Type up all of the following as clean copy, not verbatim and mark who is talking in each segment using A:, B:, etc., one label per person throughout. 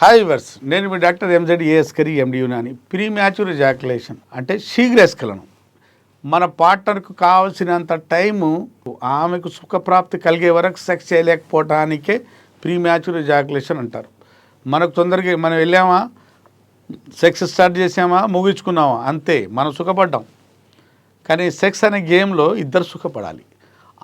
A: Hi verse, నేను మీ doctor MZ ఏఎస్కరి ఎండి Unani. Pre mature ejaculation అంటే శీఘ్రస్ఖలనం. మన పార్ట్నర్కు కావాల్సినంత టైము ఆమెకు సుఖప్రాప్తి కలిగే వరకు సెక్స్ చేయలేకపోవటానికే ప్రీ మ్యాచ్యూర్ ఎజాకులేషన్ అంటారు. మనకు తొందరగా మనం వెళ్ళామా, సెక్స్ స్టార్ట్ చేసామా, ముగించుకున్నామా, అంతే మనం సుఖపడ్డాం. కానీ సెక్స్ అనే గేమ్లో ఇద్దరు సుఖపడాలి.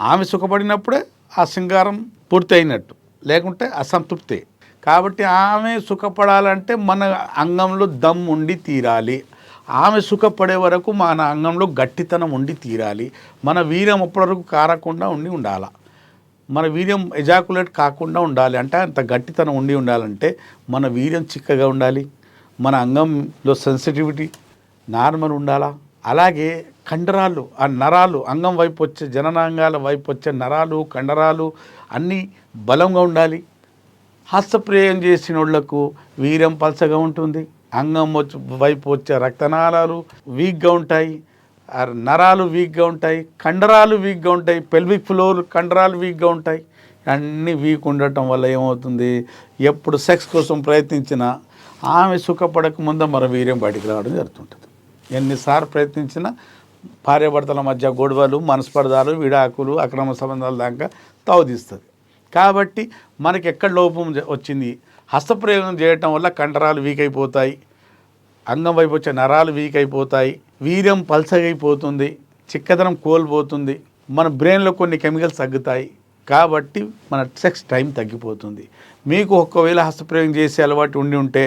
A: ఆమె సుఖపడినప్పుడే ఆ సింగారం పూర్తి అయినట్టు, లేకుంటే అసంతృప్తే. కాబట్టి ఆమె సుఖపడాలంటే మన అంగంలో దమ్ ఉండి తీరాలి. ఆమె సుఖపడే వరకు మన అంగంలో గట్టితనం ఉండి తీరాలి. మన వీర్యం అప్పటివరకు కారకుండా ఉండాలి. మన వీర్యం ఎజాకులేట్ కాకుండా ఉండాలి. అంటే అంత గట్టితనం ఉండాలంటే మన వీర్యం చిక్కగా ఉండాలి. మన అంగంలో సెన్సిటివిటీ నార్మల్ ఉండాలా. అలాగే కండరాలు, ఆ నరాలు, అంగం వైపు వచ్చే జననాంగాల వైపు వచ్చే నరాలు, కండరాలు అన్నీ బలంగా ఉండాలి. హస్తప్రయోగం చేసిన వాళ్లకు వీర్యం పలచగా ఉంటుంది. అంగం వైపు వచ్చే రక్తనాళాలు వీక్గా ఉంటాయి, నరాలు వీక్గా ఉంటాయి, కండరాలు వీక్గా ఉంటాయి, పెల్విక్ ఫ్లోర్ కండరాలు వీక్గా ఉంటాయి. అన్నీ వీక్ ఉండటం వల్ల ఏమవుతుంది, ఎప్పుడు సెక్స్ కోసం ప్రయత్నించినా ఆమె సుఖపడక ముందు మన వీర్యం బయటికి రావడం జరుగుతుంటుంది. ఎన్నిసార్లు ప్రయత్నించినా భార్యాభర్తల మధ్య గొడవలు, మనస్పర్ధాలు, విడాకులు, అక్రమ సంబంధాల దాకా తావుతీస్తుంది. కాబట్టి మనకి ఎక్కడ లోపం వచ్చింది, హస్తప్రయోగం చేయటం వల్ల కండరాలు వీక్ అయిపోతాయి, అంగం వైపు వచ్చే నరాలు వీక్ అయిపోతాయి, వీర్యం పల్చగైపోతుంది, చిక్కదనం కోల్పోతుంది, మన బ్రెయిన్లో కొన్ని కెమికల్స్ తగ్గుతాయి. కాబట్టి మన సెక్స్ టైం తగ్గిపోతుంది. మీకు ఒకవేళ హస్తప్రయోగం చేసే అలవాటు ఉండి ఉంటే,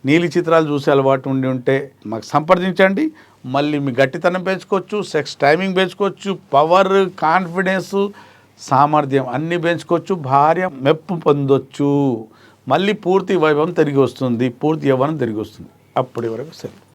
A: నీలి చిత్రాలు చూసే అలవాటు ఉండి ఉంటే మాకు సంప్రదించండి. మళ్ళీ మీ గట్టితనం పెంచుకోవచ్చు, సెక్స్ టైమింగ్ పెంచుకోవచ్చు, పవర్, కాన్ఫిడెన్సు, సామర్థ్యం అన్నీ పెంచుకోవచ్చు, భార్య మెప్పు పొందొచ్చు. మళ్ళీ పూర్తి వైభవం తిరిగి వస్తుంది, పూర్తి యవ్వనం తిరిగి వస్తుంది. అప్పటి వరకు సరే.